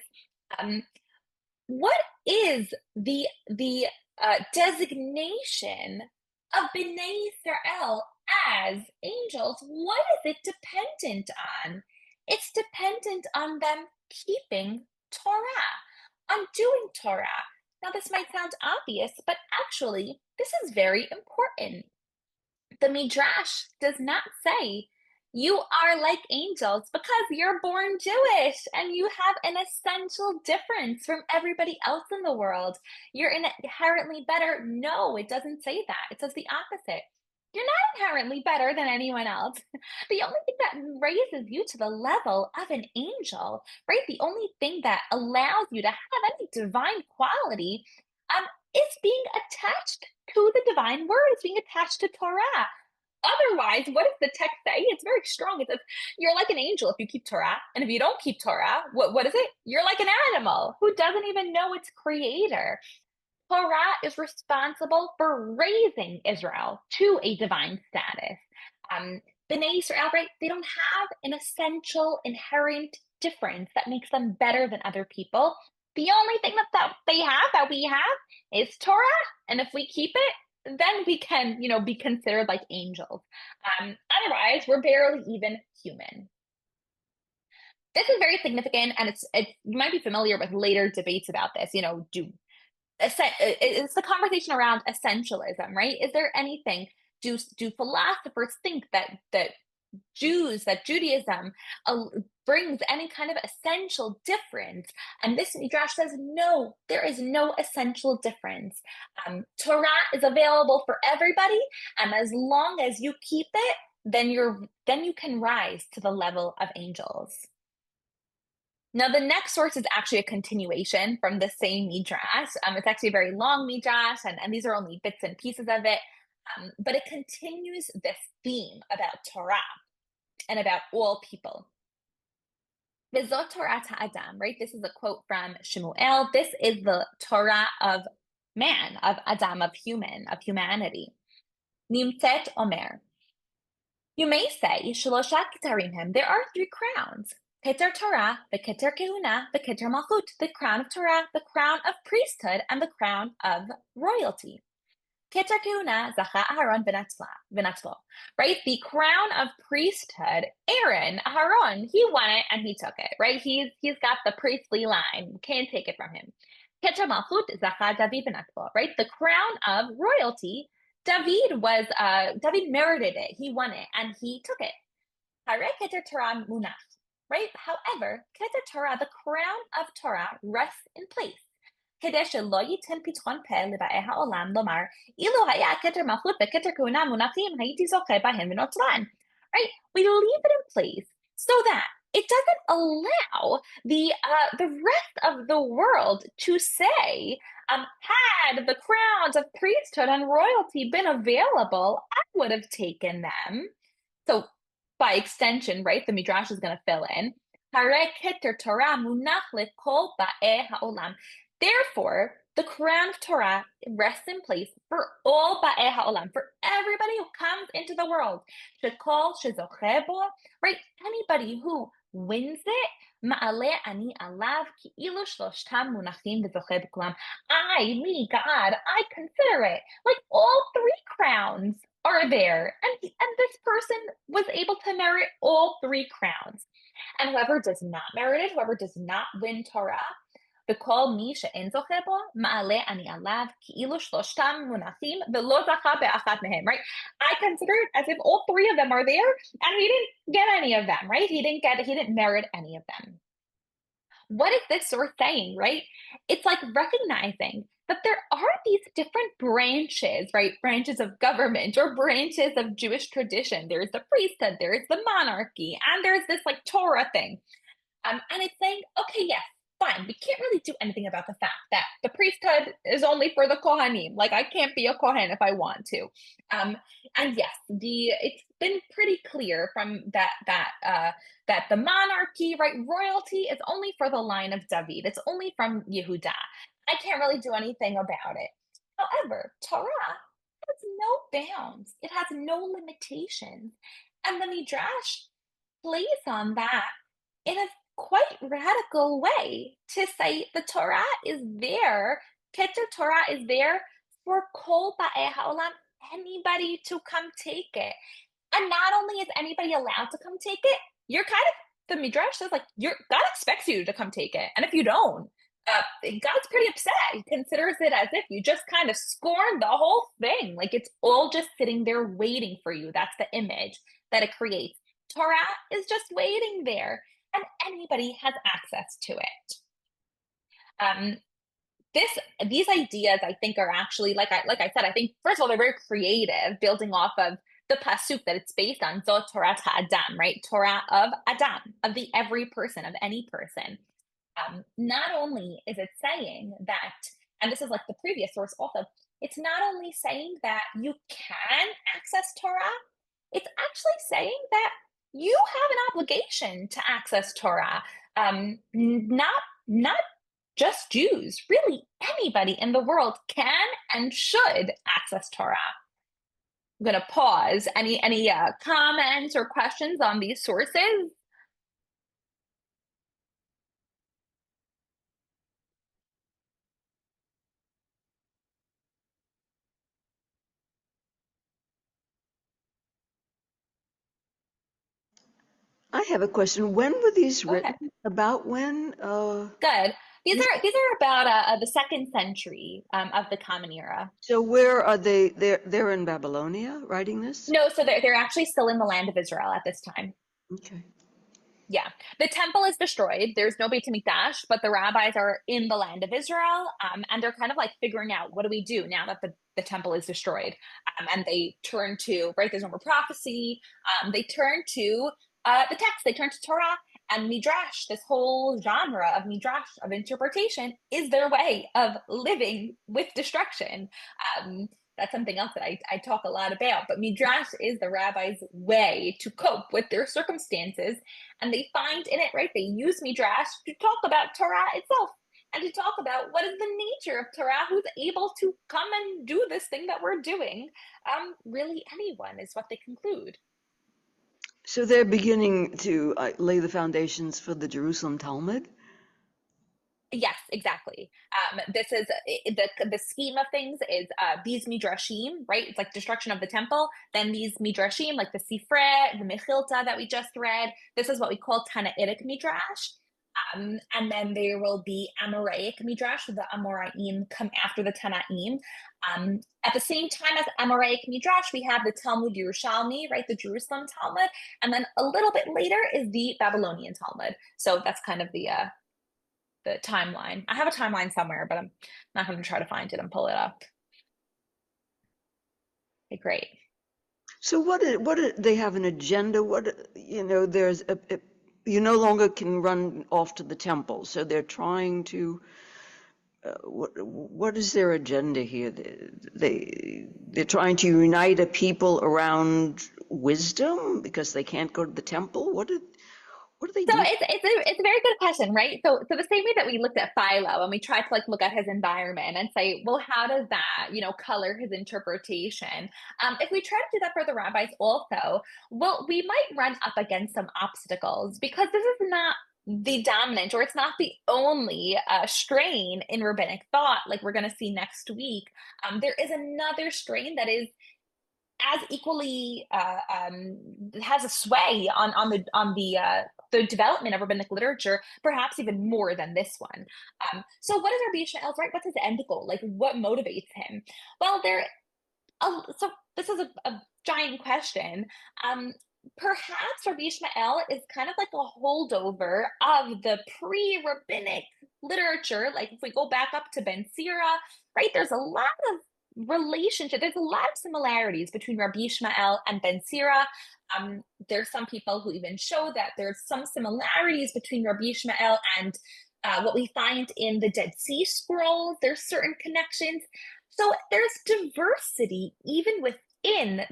What is the designation of Bnei Yisrael as angels? What is it dependent on? It's dependent on them keeping Torah, on doing Torah. Now, this might sound obvious, but actually, this is very important. The Midrash does not say you are like angels because you're born Jewish and you have an essential difference from everybody else in the world. You're inherently better. No, it doesn't say that. It says the opposite. You're not inherently better than anyone else. The only thing that raises you to the level of an angel, right? The only thing that allows you to have any divine quality is being attached to the divine word. It's being attached to Torah. Otherwise, what does the text say? It's very strong. It says, you're like an angel if you keep Torah. And if you don't keep Torah, what is it? You're like an animal who doesn't even know its creator. Torah is responsible for raising Israel to a divine status. Bnei Yisrael, right? They don't have an essential, inherent difference that makes them better than other people. The only thing that we have, is Torah. And if we keep it, then we can, be considered like angels. Otherwise, we're barely even human. This is very significant, and it's you might be familiar with later debates about this. It's the conversation around essentialism, right? Is there anything? Do philosophers think that Judaism brings any kind of essential difference? And this Midrash says, no, there is no essential difference. Torah is available for everybody, and as long as you keep it, then you can rise to the level of angels. Now, the next source is actually a continuation from the same midrash. It's actually a very long midrash, and these are only bits and pieces of it. But it continues this theme about Torah and about all people. V'zot Torah Adam, right? This is a quote from Shemuel. This is the Torah of man, of Adam, of humanity. Nimtet Omer. You may say, Shalosha Ketarim, there are 3 crowns. Keter Torah, the Keter Kehuna, the Keter Malchut, the crown of Torah, the crown of priesthood, and the crown of royalty. Keter Kehuna, Zacha Aharon V'natzlo, right? The crown of priesthood, Aaron, Aharon, he won it and he took it, right? He's got the priestly line. Can't take it from him. Keter Malchut, Zacha David V'natzlo, right? The crown of royalty, David merited it. He won it and he took it. Hare Keter Torah Munach, right? However, Keter Torah, the crown of Torah, rests in place. כדי שלא ייתן פתחון פה לבאי העולם לומר, אילו היה כתר מלכות וכתר כהונה מונחים, הייתי זוכה בהם ונוצרן. Right? We leave it in place so that it doesn't allow the rest of the world to say, had the crowns of priesthood and royalty been available, I would have taken them. So by extension, right, the Midrash is going to fill in. Hare keter Torah munach lekol ba'ei ha'olam. Therefore, the crown of Torah rests in place for all ba'ei ha'olam, for everybody who comes into the world. Shekol shezoche bo, right? Anybody who wins it, ma'ale ani alav ki'ilu shloshtam munachim v'zoche b'kulam. Me, God, I consider it like all 3 crowns are there, and this person was able to merit all 3 crowns. And whoever does not merit it, whoever does not win Torah, וכל מי שאין זוכה בו, מעלה אני עליו, כאילו 3 מונחים, ולא זכה באחת מהם, right? I consider it as if all 3 of them are there, and he didn't get any of them, right? He didn't merit any of them. What is this source saying, right? It's like recognizing that there are these different branches, right? Branches of government or branches of Jewish tradition. There's the priesthood, there's the monarchy, and there's this like Torah thing. And it's saying, okay, yes, fine, we can't really do anything about the fact that the priesthood is only for the Kohanim. Like I can't be a Kohen if I want to. And yes, it's been pretty clear from that the monarchy, right, royalty is only for the line of David. It's only from Yehuda. I can't really do anything about it. However, Torah has no bounds. It has no limitations. And the Midrash plays on that in a quite radical way to say the Torah is there, Keter Torah is there for kol ba'ei ha'olam, anybody to come take it. And not only is anybody allowed to come take it, you're kind of, the Midrash says, like, God expects you to come take it. And if you don't, God's pretty upset. He considers it as if you just kind of scorned the whole thing. Like it's all just sitting there waiting for you. That's the image that it creates. Torah is just waiting there, and anybody has access to it. These ideas, I think, are actually, like I said, I think, first of all, they're very creative, building off of the pasuk that it's based on, Zot Torah Adam, right? Torah of Adam, of the every person, of any person. Not only is it saying that, and this is like the previous source also, it's not only saying that you can access Torah, it's actually saying that you have an obligation to access Torah. Not just Jews, really anybody in the world can and should access Torah. I'm going to pause. Any comments or questions on these sources? I have a question. When were these written? Okay. About when? Good. These are about the 2nd century of the Common Era. So where are they? They're in Babylonia writing this? No, so they're actually still in the land of Israel at this time. Okay. Yeah, the temple is destroyed. There's no Beit HaMikdash, but the rabbis are in the land of Israel, and they're kind of like figuring out, what do we do now that the temple is destroyed? And they turn to, right, there's no more prophecy. They turn to the text. They turn to Torah, And midrash, this whole genre of midrash, of interpretation, is their way of living with destruction. That's something else that I talk a lot about. But midrash is the rabbi's way to cope with their circumstances. And they find in it, right, they use midrash to talk about Torah itself and to talk about what is the nature of Torah, who's able to come and do this thing that we're doing. Really, anyone is what they conclude. So they're beginning to lay the foundations for the Jerusalem Talmud? Yes, exactly. This is the scheme of things is these midrashim, right? It's like destruction of the temple. Then these midrashim, like the Sifrei, the Mechilta that we just read. This is what we call Tanaitic midrash. And then there will be Amoraic midrash. The Amoraim come after the Tanaim. At the same time as Amoraic midrash, we have the Talmud Yerushalmi, right? The Jerusalem Talmud. And then a little bit later is the Babylonian Talmud. So that's kind of the timeline. I have a timeline somewhere, but I'm not going to try to find it and pull it up. Okay, great. So what they have an agenda? There's you no longer can run off to the temple, so they're trying to. What is their agenda here? They're trying to unite a people around wisdom because they can't go to the temple. What do they do? So it's a very good question, right? So the same way that we looked at Philo and we tried to look at his environment and say, well, how does that color his interpretation? If we try to do that for the rabbis also, well, we might run up against some obstacles because this is not the dominant, or it's not the only strain in rabbinic thought, like we're going to see next week. There is another strain that is as equally has a sway on the development of rabbinic literature, perhaps even more than this one. So what is Rabbi Yishmael's, right? What's his end goal? Like, what motivates him? Well, so this is a giant question. Perhaps Rabbi Yishmael is kind of like a holdover of the pre-rabbinic literature. Like if we go back up to Ben Sira, right? There's a lot of relationship. There's a lot of similarities between Rabbi Yishmael and Ben Sira. There's some people who even show that there's some similarities between Rabbi Yishmael and what we find in the Dead Sea Scrolls. There's certain connections. So there's diversity even within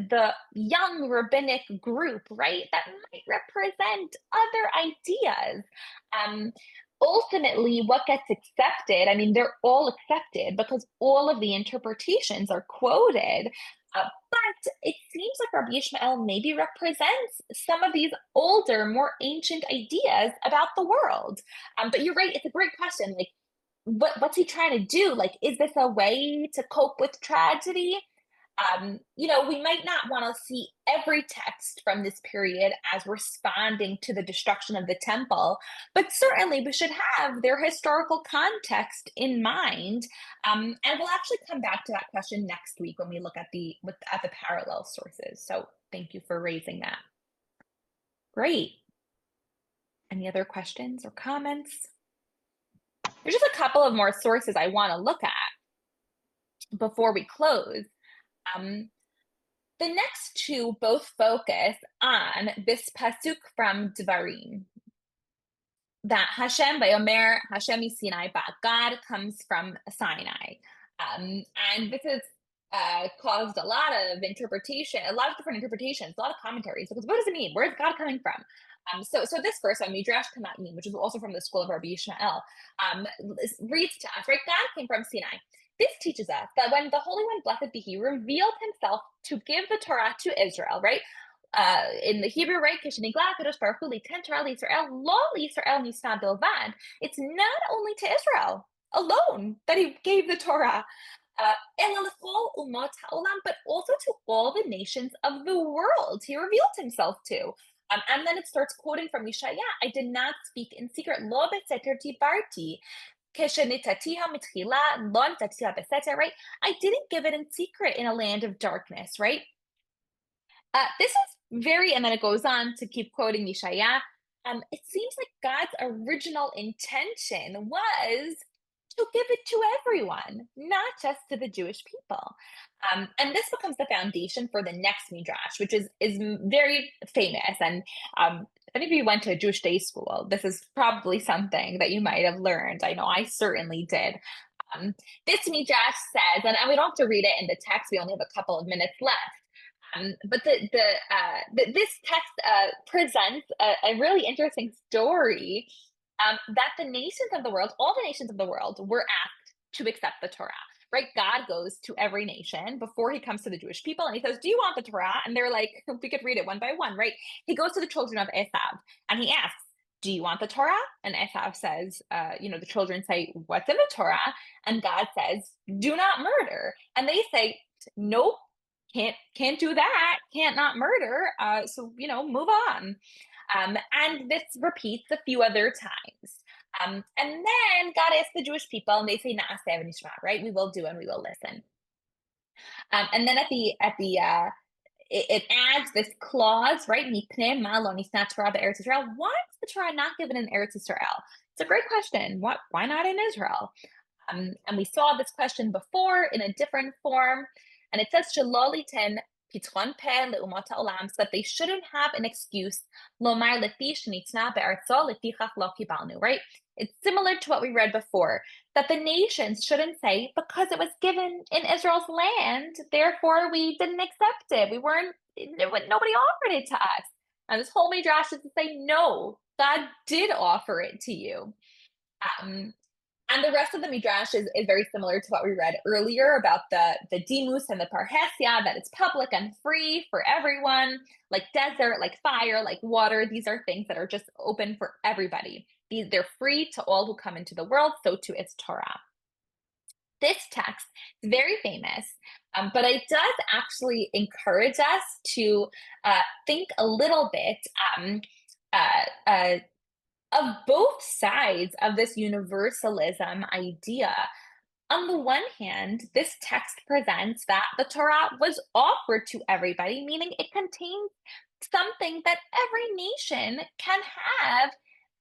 the young rabbinic group, right? That might represent other ideas. Ultimately, what gets accepted, I mean, they're all accepted because all of the interpretations are quoted. But it seems like Rabbi Yishmael maybe represents some of these older, more ancient ideas about the world. But you're right, it's a great question. Like, what's he trying to do? Like, is this a way to cope with tragedy? We might not want to see every text from this period as responding to the destruction of the temple, but certainly we should have their historical context in mind. And we'll actually come back to that question next week when we look at the parallel sources. So thank you for raising that. Great. Any other questions or comments? There's just a couple of more sources I want to look at before we close. The next two both focus on this pasuk from Devarim, that Hashem Vayomer Hashem Sinai Ba, God comes from Sinai, and this has caused a lot of interpretation, a lot of different interpretations, a lot of commentaries. Because what does it mean? Where's God coming from? So this verse on Midrash Kamaim, which is also from the school of Rabbi Yishmael, reads to us, right? God came from Sinai. This teaches us that when the Holy One, blessed be He, revealed Himself to give the Torah to Israel, right? In the Hebrew, right? It's not only to Israel alone that He gave the Torah, but also to all the nations of the world. He revealed Himself to. And then it starts quoting from Yeshaya, I did not speak in secret. Lo beseter tibarti. Right? I didn't give it in secret in a land of darkness, right? This is and then it goes on to keep quoting Yeshaya. It seems like God's original intention was to give it to everyone, not just to the Jewish people. And this becomes the foundation for the next midrash, which is very famous and any of you went to a Jewish day school, this is probably something that you might have learned. I know I certainly did. This midrash says, and we don't have to read it in the text, we only have a couple of minutes left. But this text presents a really interesting story that the nations of the world, all the nations of the world, were asked to accept the Torah. Right? God goes to every nation before he comes to the Jewish people and he says, do you want the Torah? And they're like, we could read it one by one, right? He goes to the children of Esav and he asks, do you want the Torah? And Esav says, the children say, what's in the Torah? And God says, do not murder. And they say, nope, can't do that, can't not murder. So move on. And this repeats a few other times. And then God asks the Jewish people, and they say, "Na'aseh v'nishma," right? We will do and we will listen. And then it adds this clause, right? Mipnei ma lo nisna Torah be'eretz Israel. Why is the Torah not given in Eretz Israel? It's a great question. Why not in Israel? And we saw this question before in a different form, and it says shelo liten pitron peh le'umot ha'olam, so that they shouldn't have an excuse. Lomar lefi shenitna be'eretzo lefichach lo kibalnu, right? It's similar to what we read before, that the nations shouldn't say, because it was given in Israel's land, therefore we didn't accept it. Nobody offered it to us. And this whole midrash is to say, no, God did offer it to you. And the rest of the midrash is very similar to what we read earlier about the dimus and the parhesia, that it's public and free for everyone, like desert, like fire, like water. These are things that are just open for everybody. They're free to all who come into the world, so too is Torah. This text is very famous, but it does actually encourage us to think a little bit of both sides of this universalism idea. On the one hand, this text presents that the Torah was offered to everybody, meaning it contains something that every nation can have.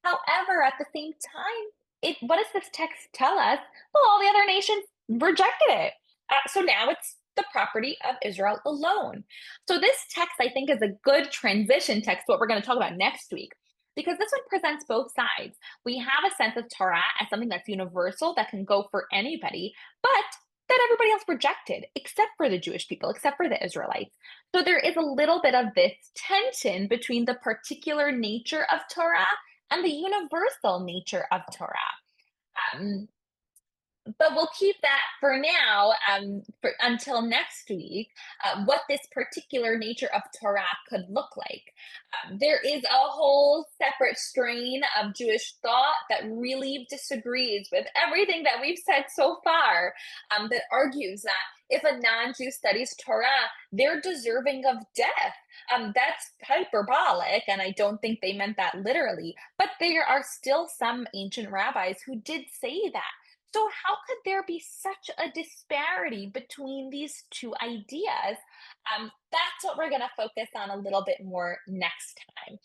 However, at the same time, what does this text tell us? Well, all the other nations rejected it. So now it's the property of Israel alone. So this text, I think, is a good transition text to what we're going to talk about next week, because this one presents both sides. We have a sense of Torah as something that's universal, that can go for anybody, but that everybody else rejected, except for the Jewish people, except for the Israelites. So there is a little bit of this tension between the particular nature of Torah and the universal nature of Torah. But we'll keep that for now, until next week, what this particular nature of Torah could look like. There is a whole separate strain of Jewish thought that really disagrees with everything that we've said so far, that argues that if a non-Jew studies Torah, they're deserving of death. That's hyperbolic, and I don't think they meant that literally, but there are still some ancient rabbis who did say that. So how could there be such a disparity between these two ideas? That's what we're going to focus on a little bit more next time.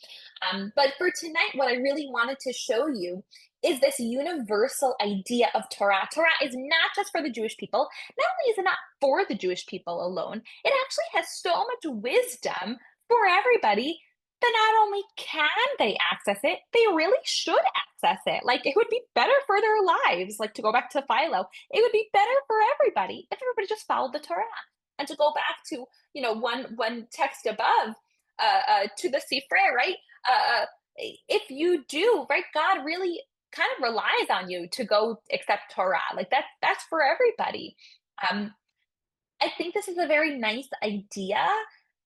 But for tonight, what I really wanted to show you is this universal idea of Torah. Torah is not just for the Jewish people. Not only is it not for the Jewish people alone, it actually has so much wisdom for everybody, that not only can they access it, they really should access it. Like, it would be better for their lives. Like, to go back to Philo, it would be better for everybody if everybody just followed the Torah. And to go back to, one text above, to the Sifrei, right? If you do, right, God really kind of relies on you to go accept Torah. Like, that's for everybody. I think this is a very nice idea.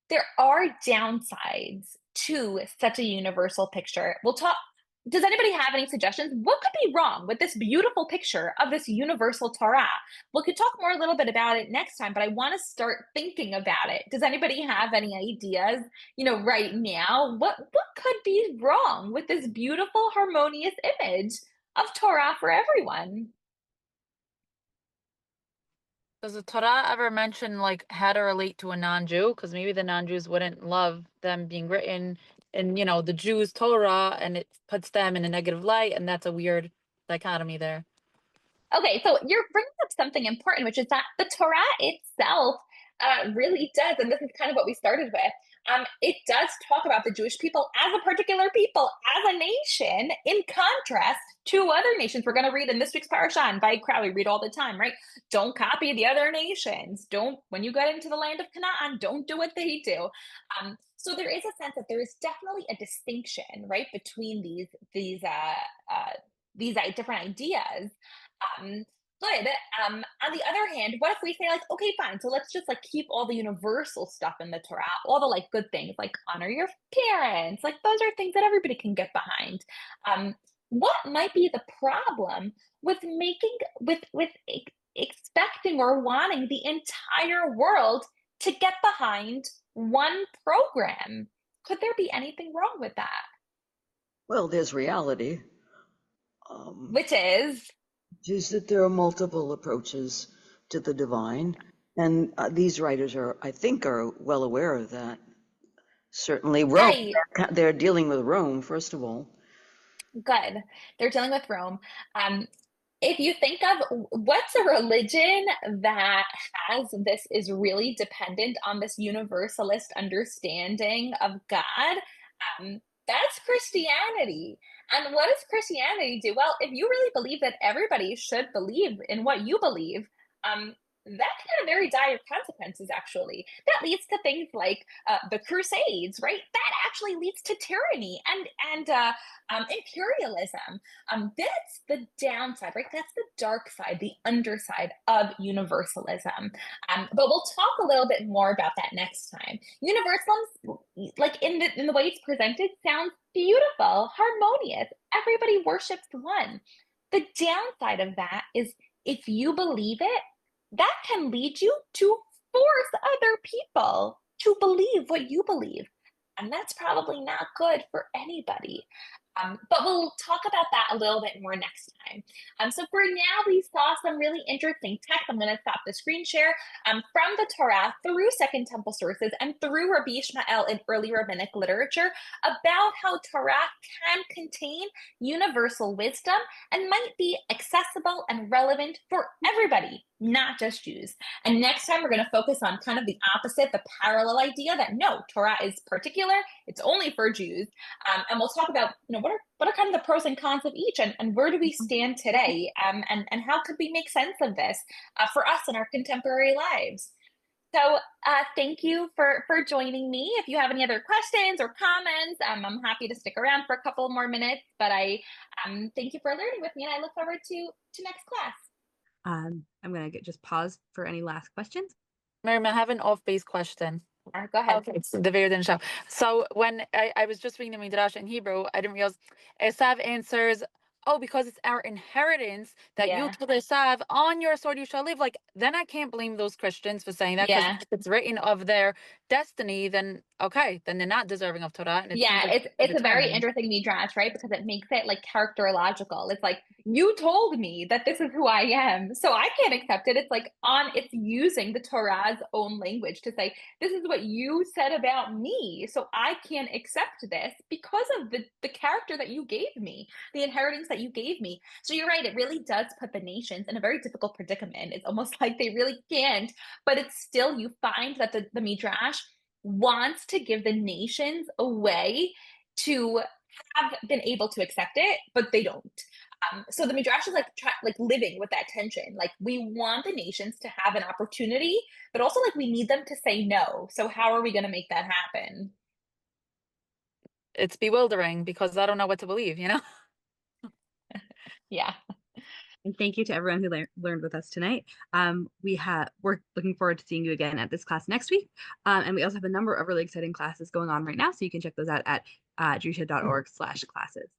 There are downsides to such a universal picture. Does anybody have any suggestions? What could be wrong with this beautiful picture of this universal Torah? We could talk more a little bit about it next time, but I want to start thinking about it. Does anybody have any ideas, right now? What could be wrong with this beautiful, harmonious image of Torah for everyone? Does the Torah ever mention like how to relate to a non-Jew? Because maybe the non-Jews wouldn't love them being written in, the Jews' Torah, and it puts them in a negative light, and that's a weird dichotomy there. Okay, so you're bringing up something important, which is that the Torah itself really does, and this is kind of what we started with. It does talk about the Jewish people as a particular people, as a nation, in contrast to other nations. We're going to read in this week's parasha, and by crowd, we read all the time, right? Don't copy the other nations. Don't, when you get into the land of Canaan, don't do what they do. So there is a sense that there is definitely a distinction, right, between these different ideas. Good. On the other hand, what if we say like, okay, fine, so let's just like keep all the universal stuff in the Torah, all the like good things, like honor your parents, like those are things that everybody can get behind. What might be the problem with expecting or wanting the entire world to get behind one program? Could there be anything wrong with that? Well, there's reality, Which is that there are multiple approaches to the divine, and these writers I think, are well aware of that. Certainly, Rome. right. They're dealing with Rome, first of all. Good. They're dealing with Rome. If you think of what's a religion that has this is really dependent on this universalist understanding of God, that's Christianity. And what does Christianity do? Well, if you really believe that everybody should believe in what you believe, that can have very dire consequences, actually. That leads to things like the Crusades, right? That actually leads to tyranny and imperialism. That's the downside, right? That's the dark side, the underside of universalism. But we'll talk a little bit more about that next time. Universalism, like in the way it's presented, sounds beautiful, harmonious. Everybody worships one. The downside of that is if you believe it, that can lead you to force other people to believe what you believe. And that's probably not good for anybody. But we'll talk about that a little bit more next time. So for now, we saw some really interesting text. I'm going to stop the screen share from the Torah through Second Temple sources and through Rabbi Ishmael in early rabbinic literature about how Torah can contain universal wisdom and might be accessible and relevant for everybody, not just Jews. And next time, we're going to focus on kind of the opposite, the parallel idea that no, Torah is particular, it's only for Jews. And we'll talk about, what are kind of the pros and cons of each, and where do we stand today, and how could we make sense of this for us in our contemporary lives? So thank you for joining me. If you have any other questions or comments, I'm happy to stick around for a couple more minutes, but I thank you for learning with me, and I look forward to next class. I'm going to just pause for any last questions. Miriam, I have an off-base question. Go ahead. Okay, it's the very end show. So when I was just reading the Midrash in Hebrew, I didn't realize Esav answers, oh, because it's our inheritance that you told Esav, on your sword you shall live. Like, then I can't blame those Christians for saying that, because if it's written of their destiny, then okay, then they're not deserving of Torah. And it's a very interesting midrash, right? Because it makes it like characterological. It's like, you told me that this is who I am, so I can't accept it. It's like it's using the Torah's own language to say, this is what you said about me, so I can't accept this because of the character that you gave me, the inheritance that you gave me. So you're right, it really does put the nations in a very difficult predicament. It's almost like they really can't, but it's still, you find that the midrash wants to give the nations a way to have been able to accept it, but they don't. So the midrash is like living with that tension. Like, we want the nations to have an opportunity, but also like we need them to say no. So how are we going to make that happen? It's bewildering because I don't know what to believe, Yeah. And thank you to everyone who learned with us tonight. We're looking forward to seeing you again at this class next week. And we also have a number of really exciting classes going on right now, so you can check those out at jewisha.org/classes.